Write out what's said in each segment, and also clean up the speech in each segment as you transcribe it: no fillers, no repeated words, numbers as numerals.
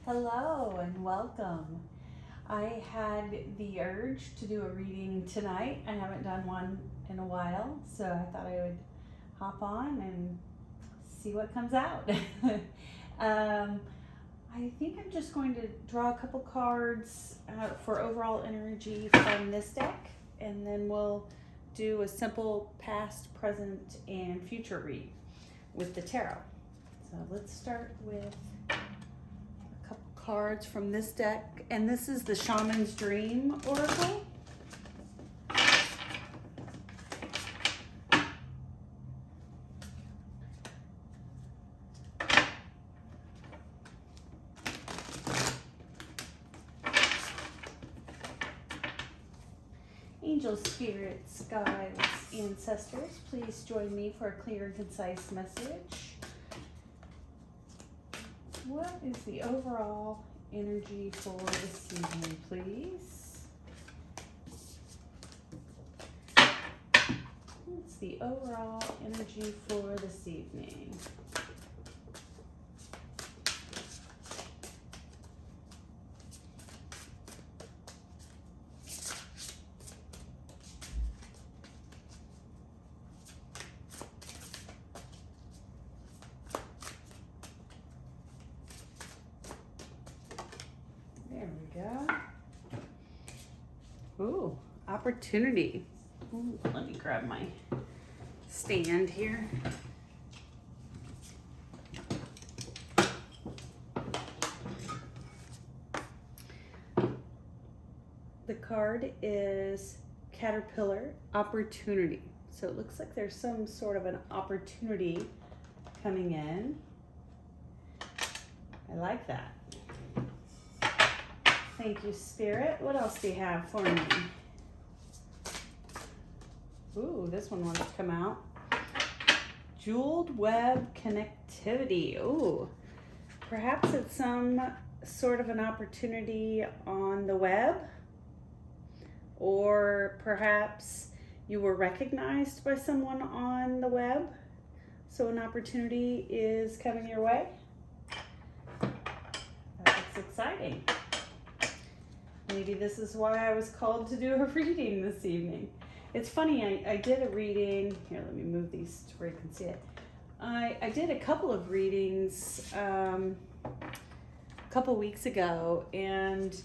Hello and welcome. I had the urge to do a reading tonight. I haven't done one in a while, so I thought I would hop on and see what comes out. I think I'm just going to draw a couple cards for overall energy from this deck, and then we'll do a simple past, present, and future read with the tarot. So let's start with a couple cards from this deck, and this is the Shaman's Dream Oracle. Angels, spirits, guides, ancestors, please join me for a clear and concise message. What is the overall energy for this evening, please? What's the overall energy for this evening? There we go. Ooh, opportunity. Ooh, let me grab my stand here. The card is Caterpillar Opportunity. So it looks like there's some sort of an opportunity coming in. I like that. Thank you, Spirit. What else do you have for me? Ooh, this one wants to come out. Jeweled Web Connectivity. Ooh, perhaps it's some sort of an opportunity on the web, or perhaps you were recognized by someone on the web, so an opportunity is coming your way. That's exciting. Maybe this is why I was called to do a reading this evening. It's funny, I did a reading, here let me move these where you can see it. I did a couple of readings a couple weeks ago, and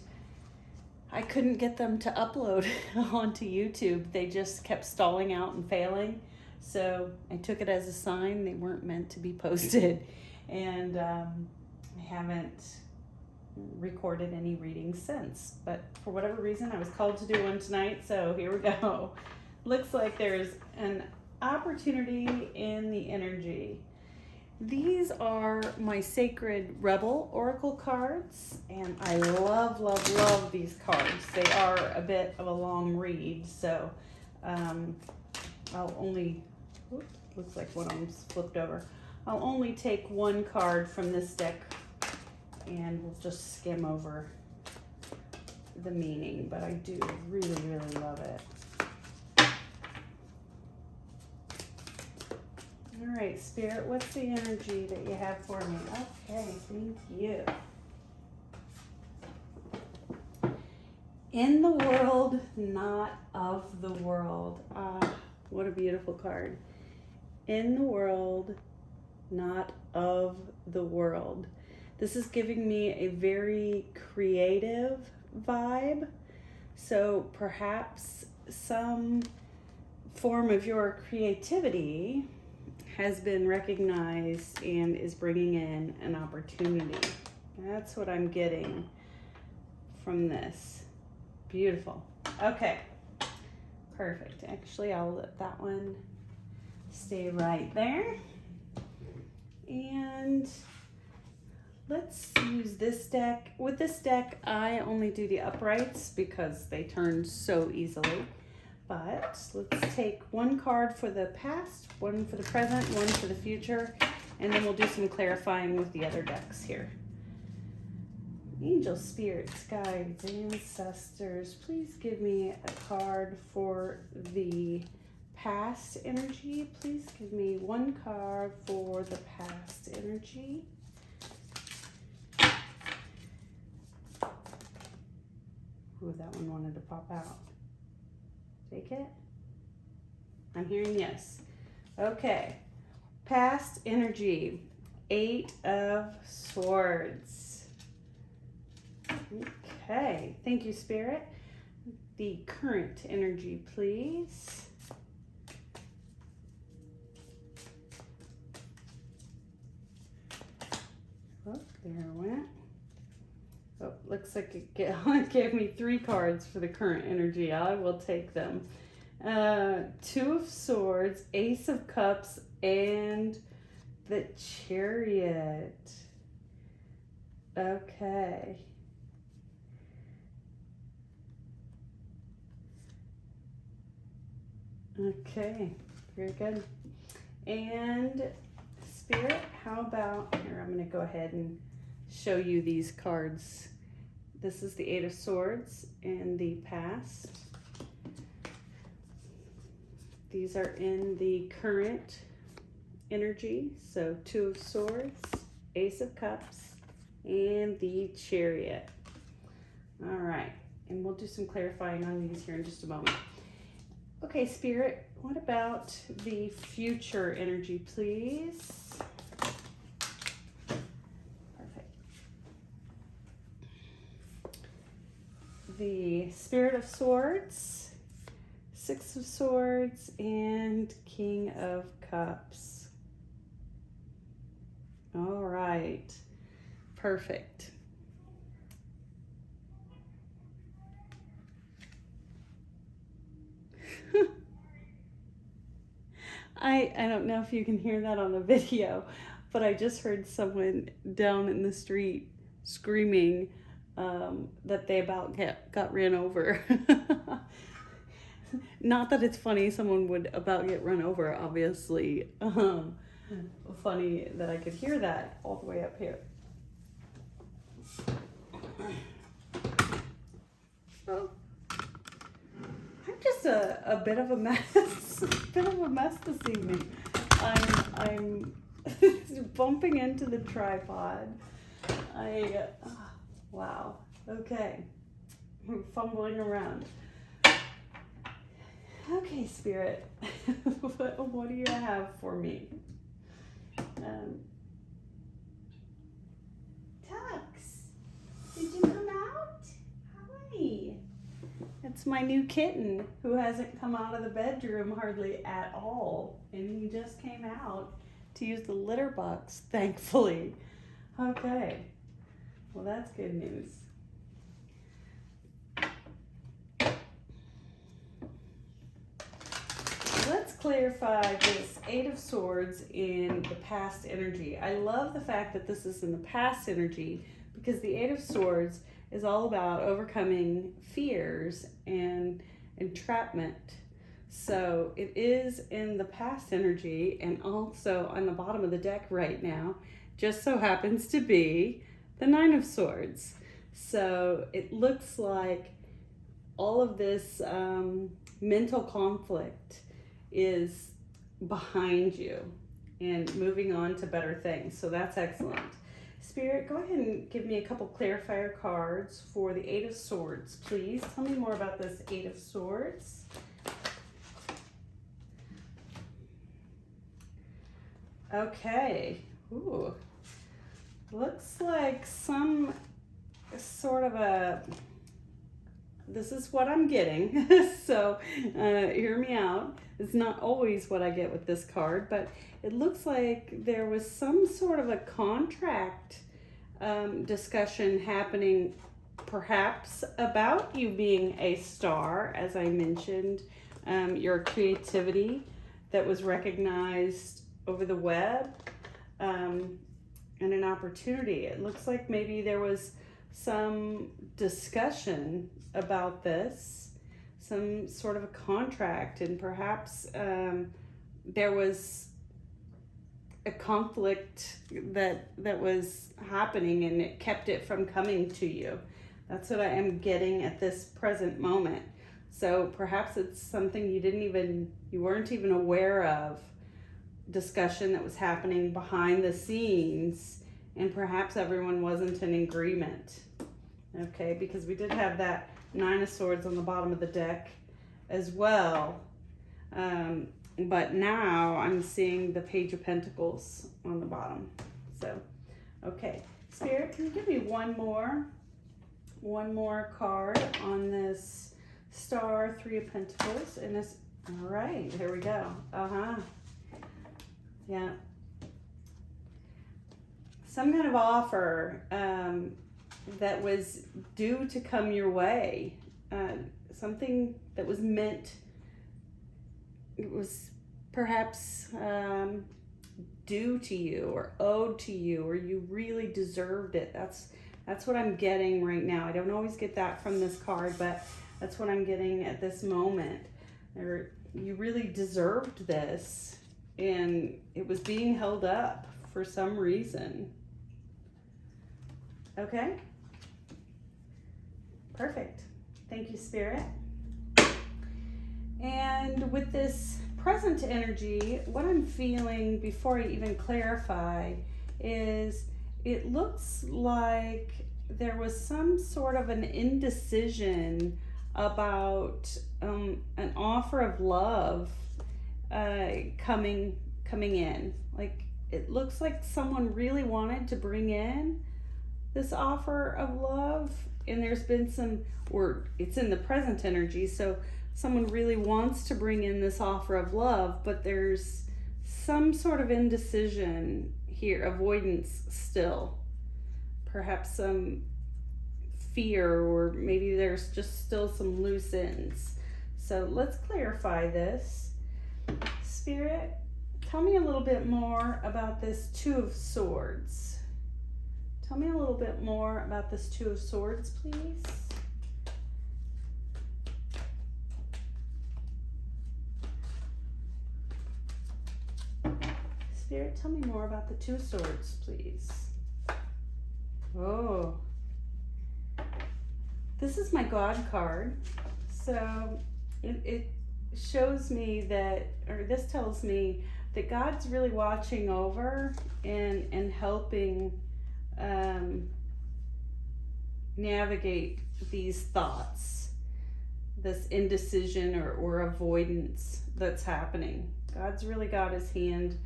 I couldn't get them to upload onto YouTube. They just kept stalling out and failing. So I took it as a sign they weren't meant to be posted. And I haven't recorded any readings since. But for whatever reason, I was called to do one tonight. So here we go. Looks like there's an opportunity in the energy. These are my Sacred Rebel Oracle cards, and I love, love, love these cards. They are a bit of a long read, so I'll only, oops, looks like one of them's flipped over. I'll only take one card from this deck, and we'll just skim over the meaning, but I do really, really love it. All right, Spirit, what's the energy that you have for me? Okay, thank you. In the world, not of the world. Ah, what a beautiful card. In the world, not of the world. This is giving me a very creative vibe. So perhaps some form of your creativity has been recognized and is bringing in an opportunity. That's what I'm getting from this. Beautiful. Okay, perfect. Actually, I'll let that one stay right there. And let's use this deck. With this deck, I only do the uprights because they turn so easily. But let's take one card for the past, one for the present, one for the future, and then we'll do some clarifying with the other decks here. Angels, spirits, guides, ancestors, please give me a card for the past energy. Please give me one card for the past energy. Ooh, that one wanted to pop out. Take it? I'm hearing yes. Okay. Past energy. 8 of Swords. Okay. Thank you, Spirit. The current energy, please. Oh, there it went. Oh, looks like it gave me 3 cards for the current energy. I will take them. 2 of Swords, Ace of Cups, and the Chariot. Okay. Okay, very good. And Spirit, how about, here, I'm going to go ahead and show you these cards. This is the 8 of Swords in the past. These are in the current energy. So 2 of Swords, Ace of Cups, and the Chariot. All right, and we'll do some clarifying on these here in just a moment. Okay, Spirit, what about the future energy, please? Perfect. The Spirit of Swords, 6 of Swords, and King of Cups. All right, perfect. I don't know if you can hear that on the video, but I just heard someone down in the street screaming that they about got ran over. Not that it's funny someone would about get run over, obviously. Funny that I could hear that all the way up here. Oh. I'm just a bit of a mess. Bit of a mess this evening. I'm bumping into the tripod. Wow. Okay. I'm fumbling around. Okay, Spirit. What do you have for me? Tux, did you come out? Hi. It's my new kitten who hasn't come out of the bedroom hardly at all. And he just came out to use the litter box, thankfully. Okay. Well, that's good news. Let's clarify this 8 of Swords in the past energy. I love the fact that this is in the past energy because the 8 of Swords is all about overcoming fears and entrapment. So it is in the past energy, and also on the bottom of the deck right now just so happens to be the 9 of Swords. So it looks like all of this mental conflict is behind you and moving on to better things. So that's excellent. Spirit, go ahead and give me a couple clarifier cards for the 8 of Swords, please. Tell me more about this 8 of Swords. Okay. Ooh. Looks like some sort of a... This is what I'm getting, so hear me out. It's not always what I get with this card, but it looks like there was some sort of a contract discussion happening, perhaps about you being a star, as I mentioned, your creativity that was recognized over the web, and an opportunity. It looks like maybe there was some discussion about this, some sort of a contract, and perhaps there was a conflict that was happening and it kept it from coming to you. That's what I am getting at this present moment. So perhaps it's something you weren't even aware of, discussion that was happening behind the scenes, and perhaps everyone wasn't in agreement. Okay, because we did have that Nine of Swords on the bottom of the deck as well. But now I'm seeing the Page of Pentacles on the bottom. So, okay. Spirit, can you give me one more card on this Star, Three of Pentacles? And this, all right, here we go. Yeah. Some kind of offer that was due to come your way. Something that was meant, it was perhaps due to you or owed to you, or you really deserved it. That's what I'm getting right now. I don't always get that from this card, but that's what I'm getting at this moment. You really deserved this, and it was being held up for some reason. Okay? Perfect. Thank you, Spirit. And with this present energy, what I'm feeling before I even clarify is it looks like there was some sort of an indecision about an offer of love coming in. Like, it looks like someone really wanted to bring in this offer of love, and there's been some, or it's in the present energy, so someone really wants to bring in this offer of love, but there's some sort of indecision here, avoidance still. Perhaps some fear, or maybe there's just still some loose ends. So let's clarify this. Spirit, tell me a little bit more about this Two of Swords. Tell me a little bit more about this Two of Swords, please. Spirit, tell me more about the Two of Swords, please. Oh. This is my God card. So it shows me that, or this tells me that God's really watching over and helping navigate these thoughts, this indecision or avoidance that's happening. God's really got his hand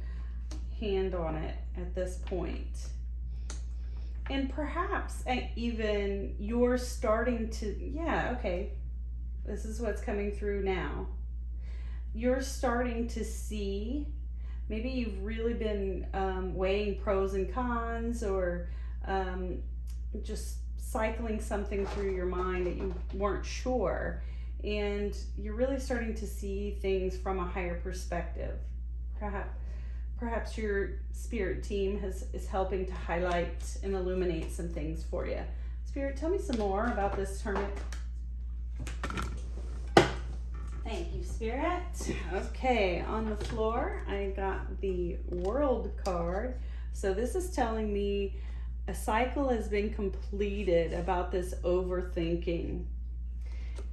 on it at this point. And perhaps even you're starting to, yeah, okay, this is what's coming through now. You're starting to see, maybe you've really been weighing pros and cons, or just cycling something through your mind that you weren't sure, and you're really starting to see things from a higher perspective. Perhaps your spirit team is helping to highlight and illuminate some things for you. Spirit, tell me some more about this Hermit. Thank you, Spirit. Okay, on the floor, I got the World card. So this is telling me a cycle has been completed about this overthinking,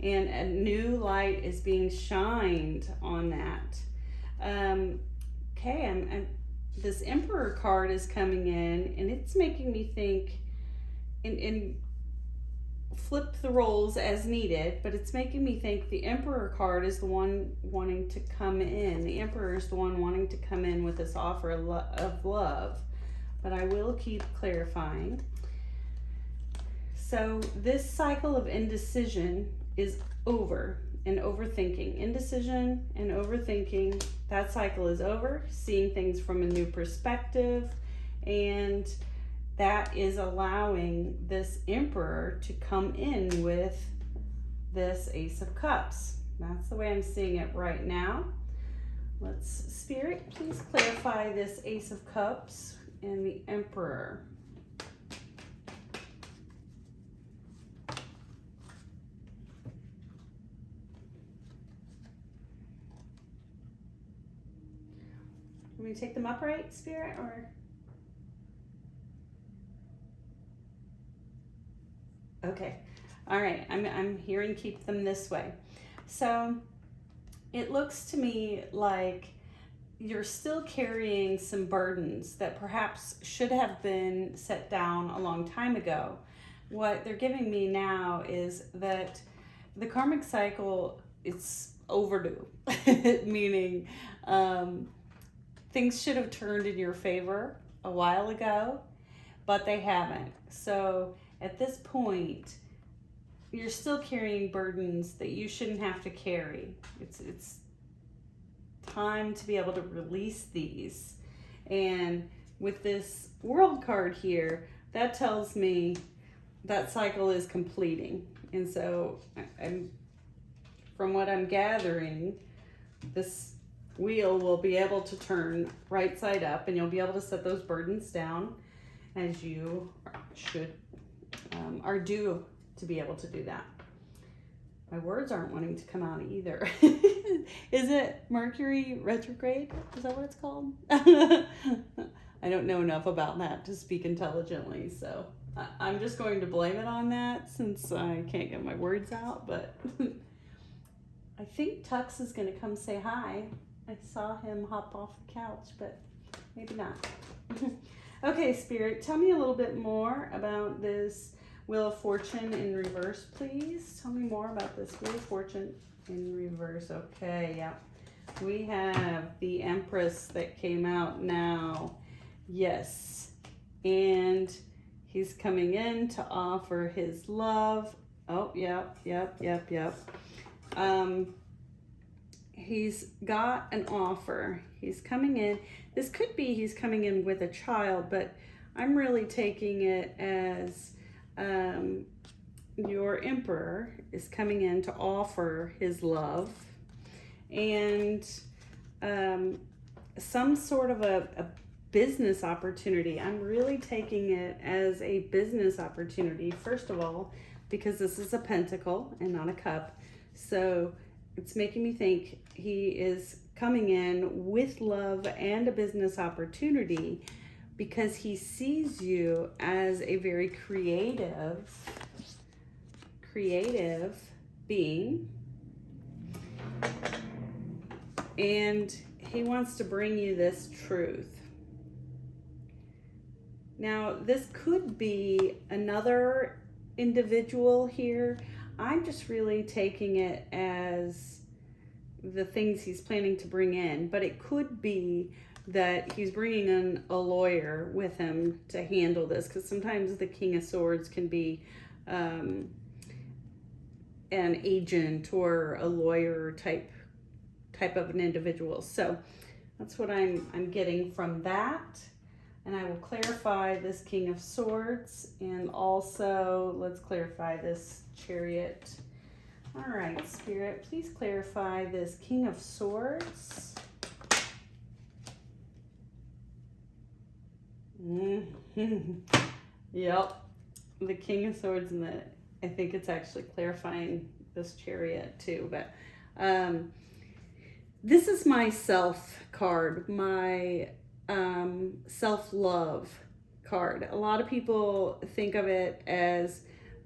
and a new light is being shined on that. Okay, this Emperor card is coming in, and it's making me think, and flip the roles as needed, but it's making me think the Emperor card is the one wanting to come in. The Emperor is the one wanting to come in with this offer of love, but I will keep clarifying. So this cycle of indecision is over, and overthinking. Indecision and overthinking, that cycle is over. Seeing things from a new perspective, and that is allowing this Emperor to come in with this Ace of Cups. That's the way I'm seeing it right now. Let's, Spirit, please clarify this Ace of Cups and the Emperor. Want me to take them upright, Spirit, or? Okay, all right, I'm hearing keep them this way. So it looks to me like you're still carrying some burdens that perhaps should have been set down a long time ago. What they're giving me now is that the karmic cycle, it's overdue, meaning things should have turned in your favor a while ago, but they haven't. So at this point, you're still carrying burdens that you shouldn't have to carry. It's time to be able to release these. And with this world card here, that tells me that cycle is completing. And so from what I'm gathering, this wheel will be able to turn right side up, and you'll be able to set those burdens down as you are due to be able to do that. My words aren't wanting to come out either. Is it Mercury retrograde? Is that what it's called? I don't know enough about that to speak intelligently, so I'm just going to blame it on that since I can't get my words out. But I think Tux is going to come say hi. I saw him hop off the couch, but maybe not. Okay, Spirit, tell me a little bit more about this Wheel of Fortune in reverse, please. Tell me more about this Wheel of Fortune in reverse. Okay, yeah. We have the Empress that came out now. Yes. And he's coming in to offer his love. Oh, yep. He's got an offer. He's coming in. This could be he's coming in with a child, but I'm really taking it as your Emperor is coming in to offer his love and some sort of a business opportunity. I'm really taking it as a business opportunity, first of all, because this is a pentacle and not a cup. So it's making me think he is coming in with love and a business opportunity because he sees you as a very creative being, and he wants to bring you this truth. Now, this could be another individual here. I'm just really taking it as the things he's planning to bring in, but it could be that he's bringing in a lawyer with him to handle this, because sometimes the King of Swords can be an agent or a lawyer type of an individual. So that's what I'm getting from that. And I will clarify this King of Swords, and also let's clarify this Chariot. All right, Spirit, please clarify this King of Swords. Yep, the King of Swords, and I think it's actually clarifying this Chariot too. But this is my self card, my self-love card. A lot of people think of it as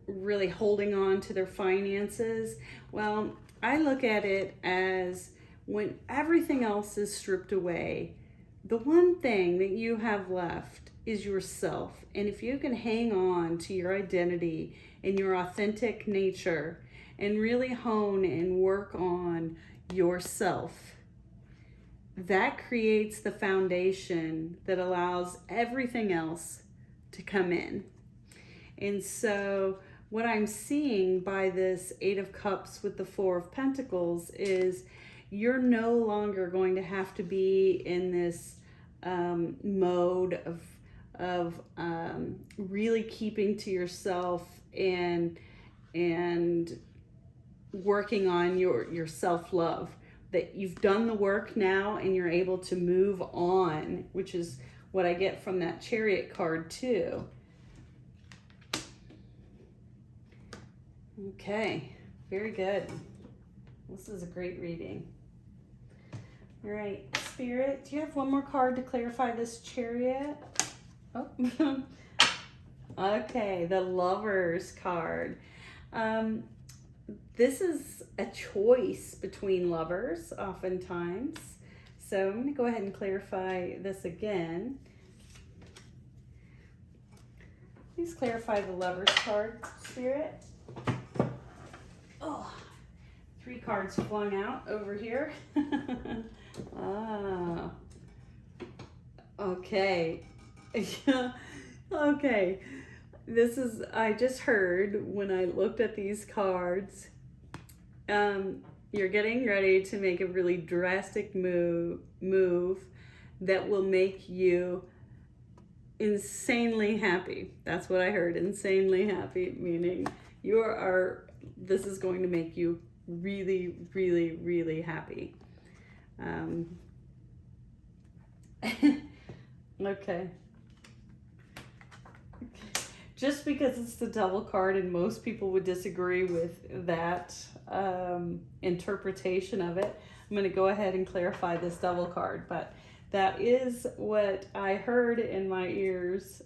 really holding on to their finances. Well, I look at it as when everything else is stripped away, the one thing that you have left is yourself. And if you can hang on to your identity and your authentic nature and really hone and work on yourself, that creates the foundation that allows everything else to come in. And so what I'm seeing by this Eight of Cups with the Four of Pentacles is you're no longer going to have to be in this mode of really keeping to yourself and working on your self-love. That you've done the work now and you're able to move on, which is what I get from that Chariot card too. Okay, very good. This is a great reading. All right, Spirit, do you have one more card to clarify this Chariot? Oh, okay, the Lovers card. This is a choice between lovers, oftentimes. So I'm going to go ahead and clarify this again. Please clarify the Lovers card, Spirit. Oh. cards flung out over here. Ah, okay. Okay. This is, I just heard when I looked at these cards, you're getting ready to make a really drastic move that will make you insanely happy. That's what I heard, insanely happy, meaning this is going to make you really, really, really happy. Okay. Just because it's the Devil card and most people would disagree with that interpretation of it, I'm going to go ahead and clarify this Devil card. But that is what I heard in my ears.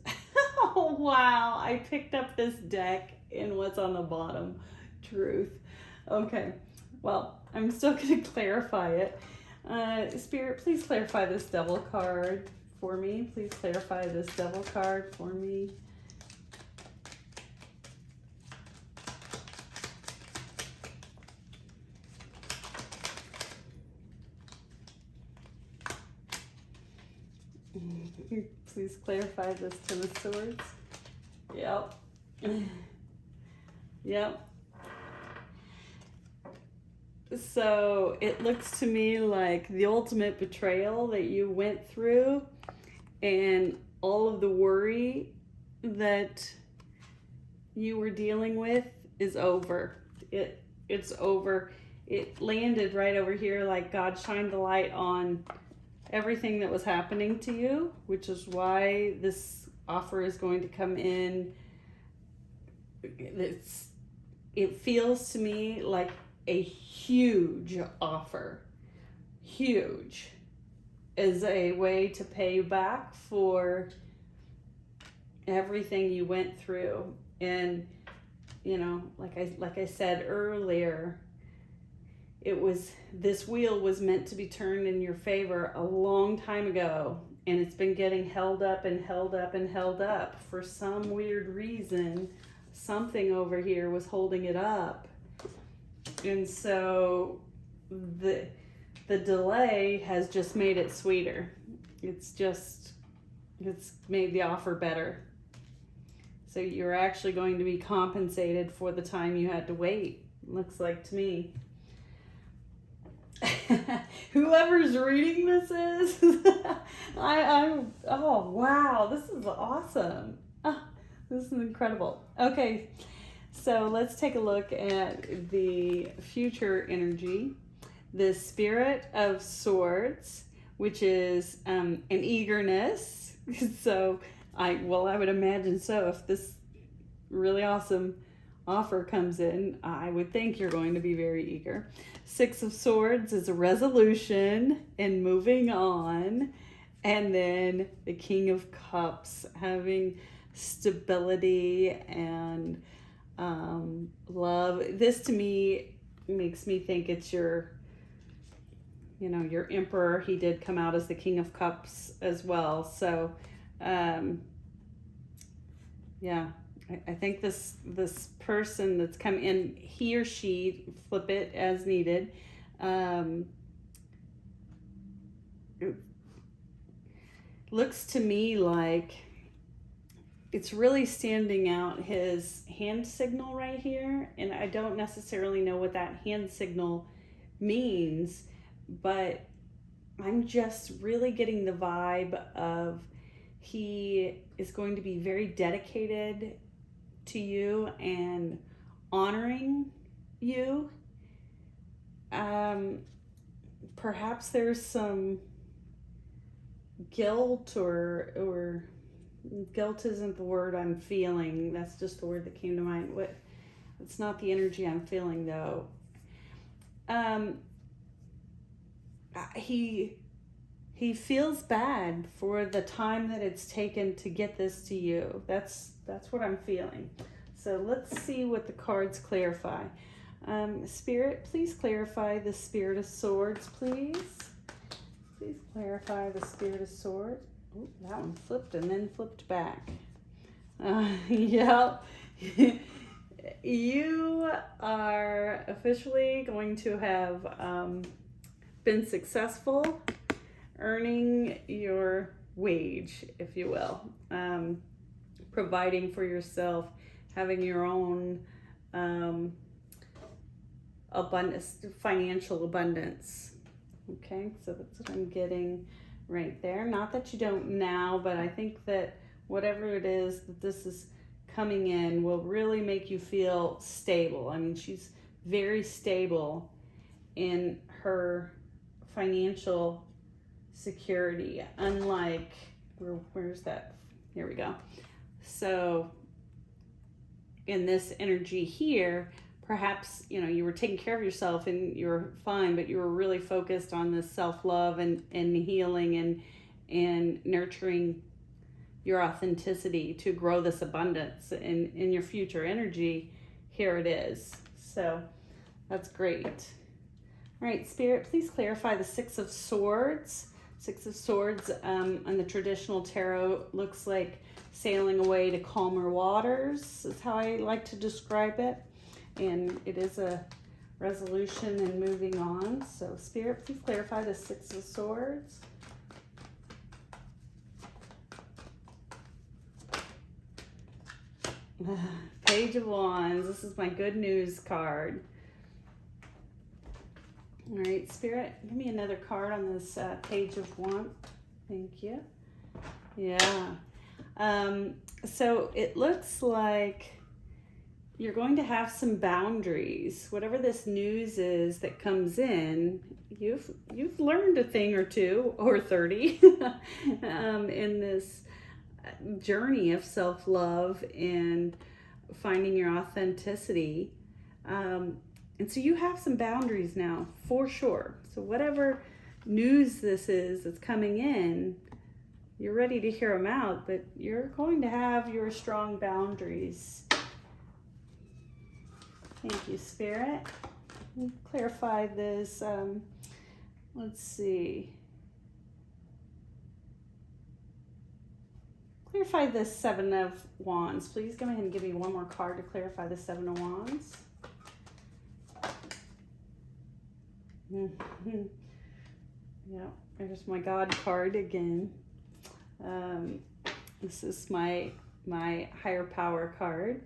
Oh, wow. I picked up this deck and what's on the bottom. Truth. Okay. Well, I'm still going to clarify it. Spirit, please clarify this Devil card for me. Please clarify this Devil card for me. Please clarify this Ten of Swords. Yep. Yep. So it looks to me like the ultimate betrayal that you went through and all of the worry that you were dealing with is over. It's over. It landed right over here, like God shined the light on everything that was happening to you, which is why this offer is going to come in. It feels to me like a huge offer, huge, as a way to pay you back for everything you went through. And like I said earlier, this wheel was meant to be turned in your favor a long time ago, and it's been getting held up and held up and held up for some weird reason. Something over here was holding it up, and so the delay has just made it sweeter. It's made the offer better. So you're actually going to be compensated for the time you had to wait, looks like to me. Whoever's reading this is, oh wow, this is awesome. This is incredible. Okay, so let's take a look at the future energy. The Spirit of Swords, which is an eagerness. So I would imagine so. If this really awesome offer comes in, I would think you're going to be very eager. Six of Swords is a resolution and moving on. And then the King of Cups, having stability and love. This to me makes me think it's your Emperor. He did come out as the King of Cups as well. So yeah, I think this person that's come in, he or she, flip it as needed, it looks to me like it's really standing out his hand signal right here, and I don't necessarily know what that hand signal means, but I'm just really getting the vibe of he is going to be very dedicated to you and honoring you. Perhaps there's some guilt or guilt isn't the word I'm feeling. That's just the word that came to mind. It's not the energy I'm feeling though. He feels bad for the time that it's taken to get this to you. That's what I'm feeling. So let's see what the cards clarify. Spirit, please clarify the Spirit of Swords, please. Please clarify the Spirit of Swords. Oh, that one flipped and then flipped back. Yeah. You are officially going to have been successful earning your wage, if you will, providing for yourself, having your own abundance, financial abundance. Okay, so that's what I'm getting right there. Not that you don't now, but I think that whatever it is that this is coming in will really make you feel stable. I mean, she's very stable in her financial security, unlike, where's that? Here we go. So in this energy here, perhaps, you were taking care of yourself and you were fine, but you were really focused on this self-love and healing and nurturing your authenticity to grow this abundance in your future energy. Here it is. So that's great. All right, Spirit, please clarify the Six of Swords. Six of Swords on the traditional tarot looks like sailing away to calmer waters is how I like to describe it. And it is a resolution and moving on. So Spirit, please clarify the Six of Swords. Page of Wands. This is my good news card. All right, Spirit, give me another card on this Page of Wands. Thank you. Yeah. So it looks like you're going to have some boundaries. Whatever this news is that comes in, you've learned a thing or two or 30 in this journey of self-love and finding your authenticity. And so you have some boundaries now, for sure. So whatever news this is that's coming in, you're ready to hear them out, but you're going to have your strong boundaries. Thank you, Spirit. Clarify this. Let's see. Clarify this Seven of Wands. Please go ahead and give me one more card to clarify the Seven of Wands. Yeah, there's my God card again. This is my higher power card.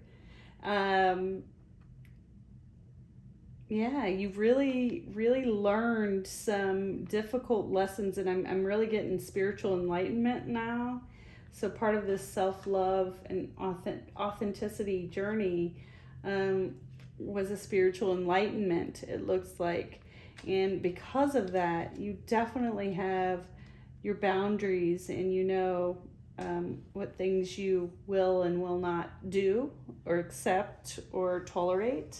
Yeah, you've really learned some difficult lessons, and I'm really getting spiritual enlightenment now. So part of this self-love and authenticity journey was a spiritual enlightenment, it looks like. And because of that, you definitely have your boundaries, and you know what things you will and will not do or accept or tolerate.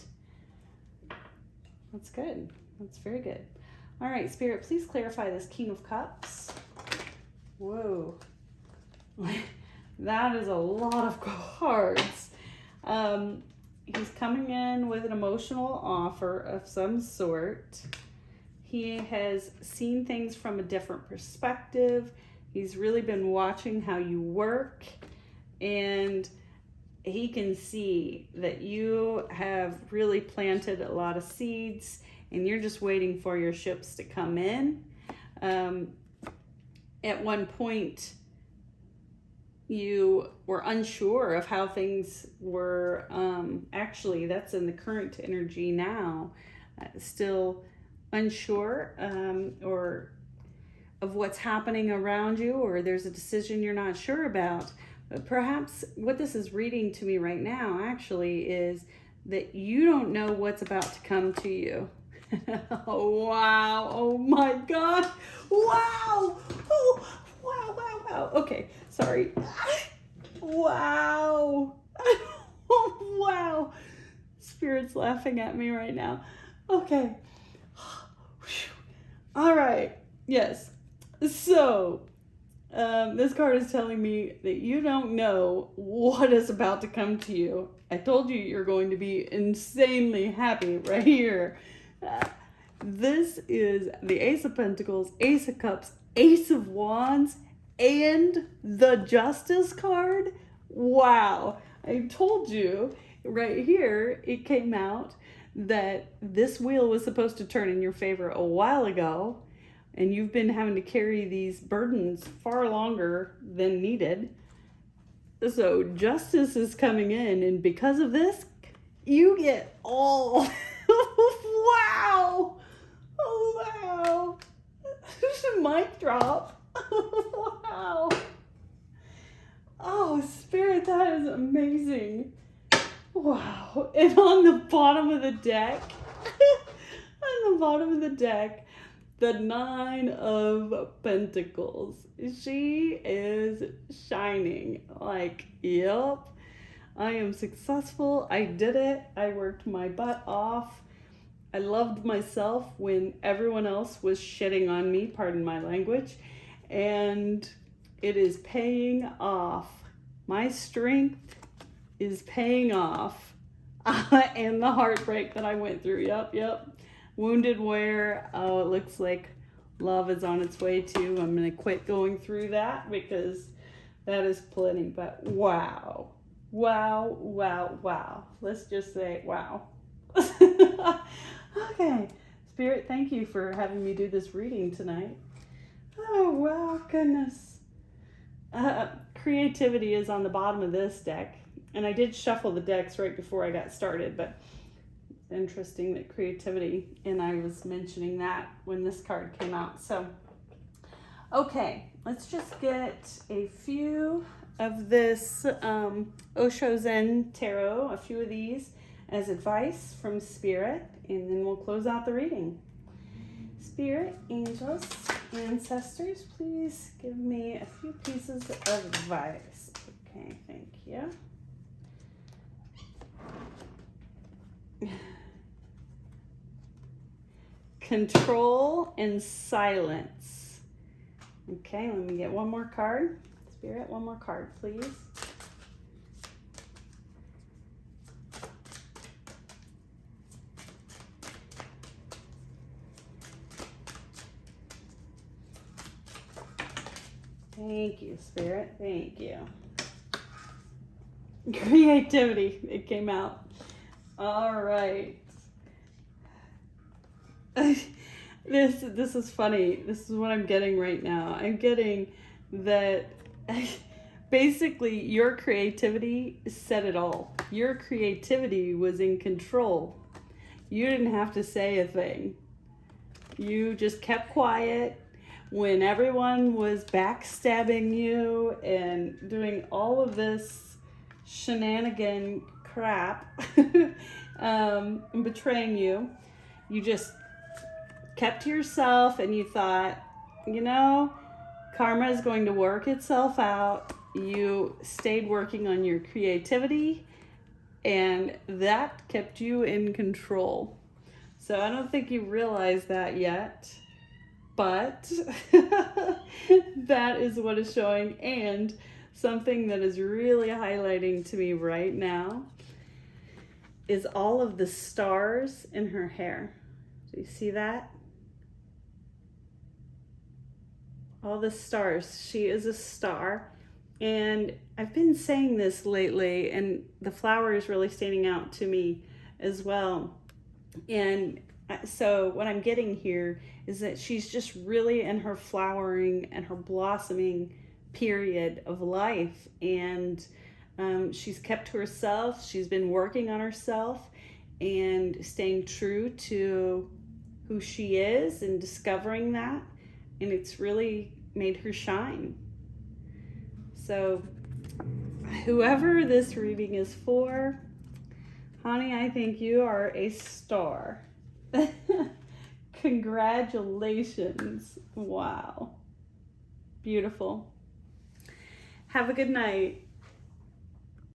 That's good. That's very good. All right, Spirit, please clarify this King of Cups. Whoa. That is a lot of cards. He's coming in with an emotional offer of some sort. He has seen things from a different perspective. He's really been watching how you work, and he can see that you have really planted a lot of seeds, and you're just waiting for your ships to come in. At one point, you were unsure of how things were. Actually, that's in the current energy now. Still unsure or of what's happening around you, or there's a decision you're not sure about. But perhaps what this is reading to me right now actually is that you don't know what's about to come to you. Oh, wow. Oh my God. Wow. Oh, wow, wow, wow. Okay, sorry. Wow. Wow. Spirit's laughing at me right now. Okay. All right. Yes. So, this card is telling me that you don't know what is about to come to you. I told you you're going to be insanely happy right here. This is the Ace of Pentacles, Ace of Cups, Ace of Wands, and the Justice card. Wow. I told you right here, it came out that this wheel was supposed to turn in your favor a while ago, and you've been having to carry these burdens far longer than needed. So justice is coming in, and because of this, you get all. Wow! Oh, wow! Mic drop. Wow! Oh, Spirit, that is amazing. Wow. And on the bottom of the deck, the 9 of Pentacles. She is shining. Like, yep, I am successful. I did it. I worked my butt off. I loved myself when everyone else was shitting on me, pardon my language, and it is paying off. My strength is paying off. And the heartbreak that I went through. Yep. Wounded wear. Oh, it looks like love is on its way too. I'm going to quit going through that because that is plenty. But wow. Let's just say wow. Okay. Spirit, thank you for having me do this reading tonight. Oh, wow, goodness. Creativity is on the bottom of this deck. And I did shuffle the decks right before I got started, but it's interesting that creativity, and I was mentioning that when this card came out. So, okay, let's just get a few of this Osho Zen Tarot, a few of these as advice from Spirit, and then we'll close out the reading. Spirit, angels, ancestors, please give me a few pieces of advice. Okay, thank you. Control and silence. Okay, let me get one more card. Spirit, one more card, please. Thank you, Spirit. Thank you. Creativity. It came out. All right. This is funny. This is what I'm getting right now. I'm getting that basically your creativity said it all. Your creativity was in control. You didn't have to say a thing. You just kept quiet when everyone was backstabbing you and doing all of this shenanigan crap and betraying you. You just kept to yourself and you thought, you know, karma is going to work itself out. You stayed working on your creativity and that kept you in control. So I don't think you realize that yet, but that is what is showing. And something that is really highlighting to me right now is all of the stars in her hair. Do you see that? All the stars. She is a star. And I've been saying this lately, and the flower is really standing out to me as well. And so what I'm getting here is that she's just really in her flowering and her blossoming period of life. And she's kept to herself. She's been working on herself and staying true to who she is and discovering that. And it's really made her shine. So whoever this reading is for, honey, I think you are a star. Congratulations. Wow. Beautiful. Have a good night.